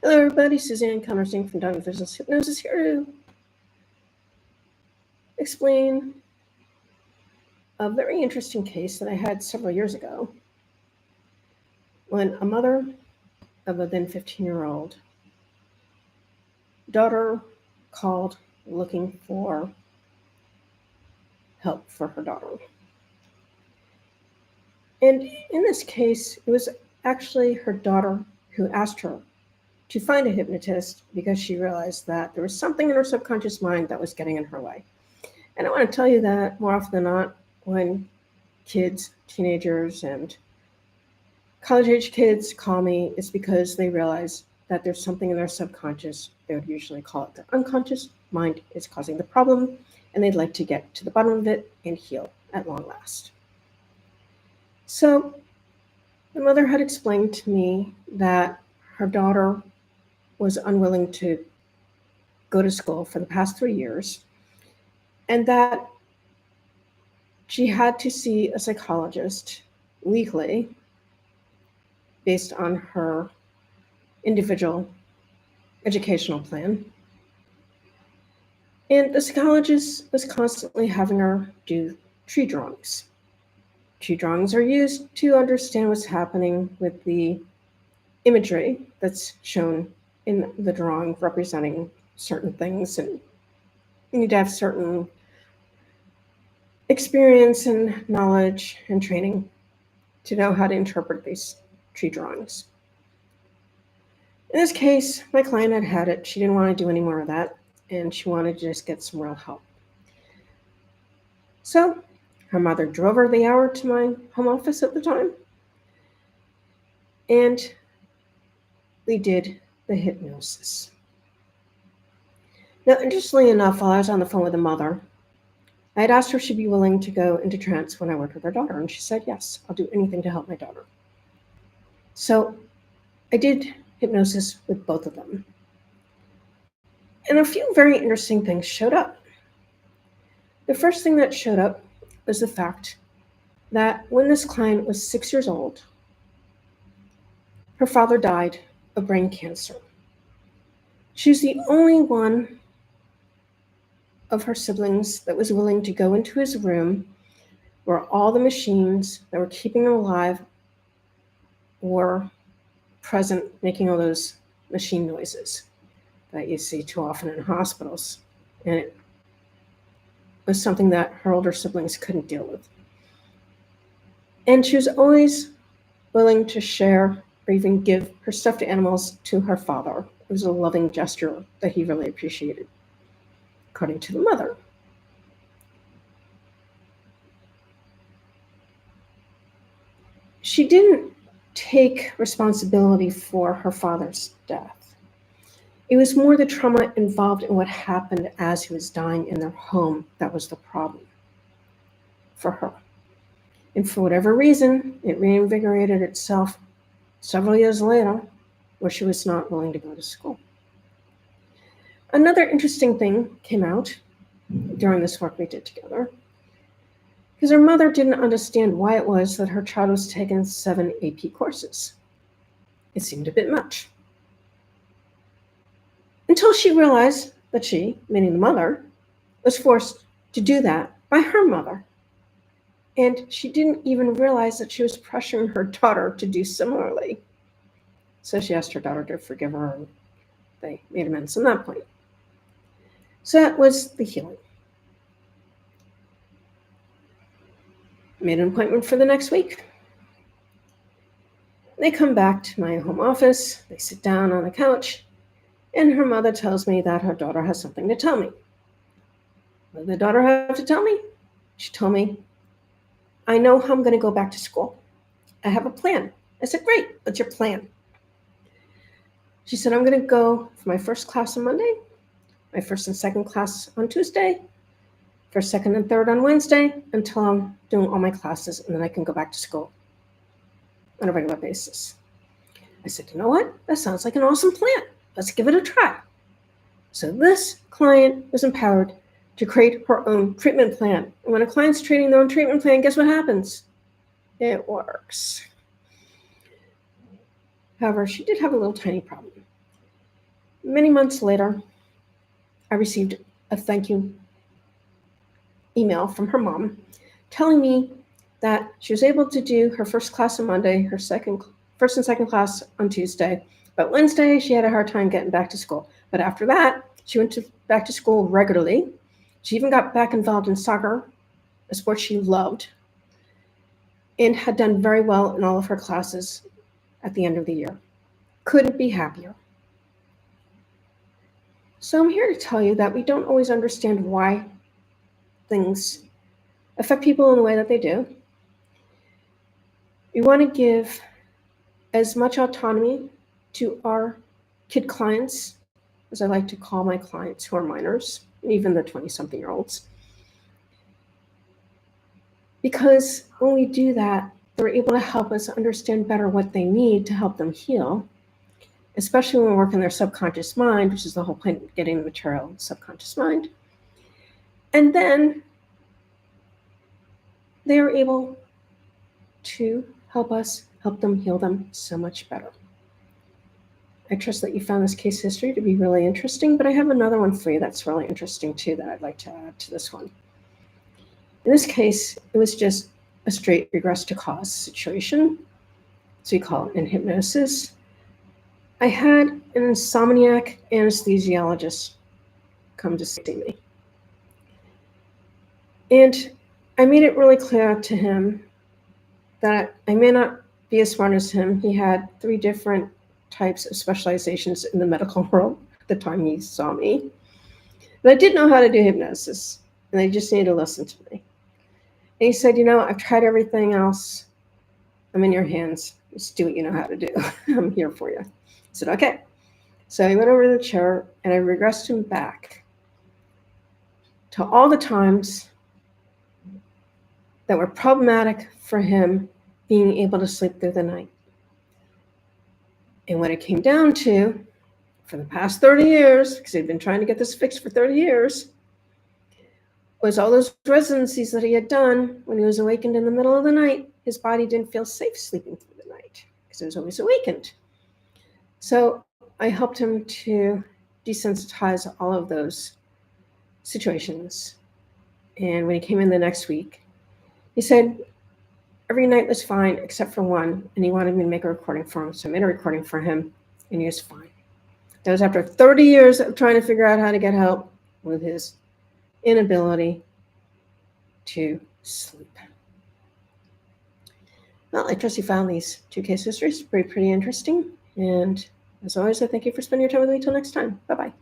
Hello everybody, Suzanne Kellner-Zinck from Done Business Hypnosis here to explain a very interesting case that I had several years ago when a mother of a then 15-year-old daughter called looking for help for her daughter. And in this case, it was actually her daughter who asked her to find a hypnotist because she realized that there was something in her subconscious mind that was getting in her way. And I want to tell you that more often than not, when kids, teenagers, and college-age kids call me, it's because they realize that there's something in their subconscious, they would usually call it their unconscious mind, is causing the problem, and they'd like to get to the bottom of it and heal at long last. So the mother had explained to me that her daughter was unwilling to go to school for the past 3 years, and that she had to see a psychologist weekly based on her individual educational plan. And the psychologist was constantly having her do tree drawings. Tree drawings are used to understand what's happening with the imagery that's shown in the drawing representing certain things, and you need to have certain experience and knowledge and training to know how to interpret these tree drawings. In this case, my client had had it. She didn't want to do any more of that, and she wanted to just get some real help. So her mother drove her the hour to my home office at the time, and we did the hypnosis. Now, interestingly enough, while I was on the phone with the mother, I had asked her if she'd be willing to go into trance when I worked with her daughter, and she said, yes, I'll do anything to help my daughter. So I did hypnosis with both of them. And a few very interesting things showed up. The first thing that showed up was the fact that when this client was 6 years old, her father died of brain cancer. She was the only one of her siblings that was willing to go into his room where all the machines that were keeping him alive were present, making all those machine noises that you see too often in hospitals. And it was something that her older siblings couldn't deal with. And she was always willing to share or even give her stuffed animals to her father. It was a loving gesture that he really appreciated, according to the mother. She didn't take responsibility for her father's death. It was more the trauma involved in what happened as he was dying in their home that was the problem for her. And for whatever reason, it reinvigorated itself several years later, where she was not willing to go to school. Another interesting thing came out during this work we did together, because her mother didn't understand why it was that her child was taking 7 AP courses. It seemed a bit much. Until she realized that she, meaning the mother, was forced to do that by her mother. And she didn't even realize that she was pressuring her daughter to do similarly. So she asked her daughter to forgive her, and they made amends on that point. So that was the healing. Made an appointment for the next week. They come back to my home office, they sit down on the couch, and her mother tells me that her daughter has something to tell me. What did the daughter have to tell me? She told me, I know how I'm going to go back to school. I have a plan. I said, great, what's your plan? She said, I'm going to go for my first class on Monday, my first and second class on Tuesday, first, second, and third on Wednesday, until I'm doing all my classes, and then I can go back to school on a regular basis. I said, you know what? That sounds like an awesome plan. Let's give it a try. So this client was empowered to create her own treatment plan. And when a client's creating their own treatment plan, guess what happens? It works. However, she did have a little tiny problem. Many months later, I received a thank you email from her mom telling me that she was able to do her first class on Monday, her first and second class on Tuesday, but Wednesday she had a hard time getting back to school. But after that, she went back to school regularly. She even got back involved in soccer, a sport she loved, and had done very well in all of her classes at the end of the year. Couldn't be happier. So I'm here to tell you that we don't always understand why things affect people in the way that they do. We want to give as much autonomy to our kid clients, as I like to call my clients who are minors, even the 20-something-year-olds. Because when we do that, they're able to help us understand better what they need to help them heal, especially when we work in their subconscious mind, which is the whole point of getting the material in the subconscious mind. And then they are able to help us help them heal them so much better. I trust that you found this case history to be really interesting, but I have another one for you that's really interesting too that I'd like to add to this one. In this case, it was just a straight regress to cause situation. So we call it in hypnosis. I had an insomniac anesthesiologist come to see me. And I made it really clear to him that I may not be as smart as him. He had 3 different types of specializations in the medical world at the time he saw me. But I did know how to do hypnosis, and they just needed to listen to me. And he said, I've tried everything else. I'm in your hands. Just do what you know how to do. I'm here for you. I said, okay. So he went over to the chair, and I regressed him back to all the times that were problematic for him being able to sleep through the night. And what it came down to, for the past 30 years, because he'd been trying to get this fixed for 30 years, was all those residencies that he had done when he was awakened in the middle of the night. His body didn't feel safe sleeping through the night because it was always awakened. So I helped him to desensitize all of those situations. And when he came in the next week, he said every night was fine except for one, and he wanted me to make a recording for him. So I made a recording for him, and he was fine. That was after 30 years of trying to figure out how to get help with his inability to sleep. Well, I trust you found these 2 case histories pretty interesting. And as always, I thank you for spending your time with me. Till next time. Bye-bye.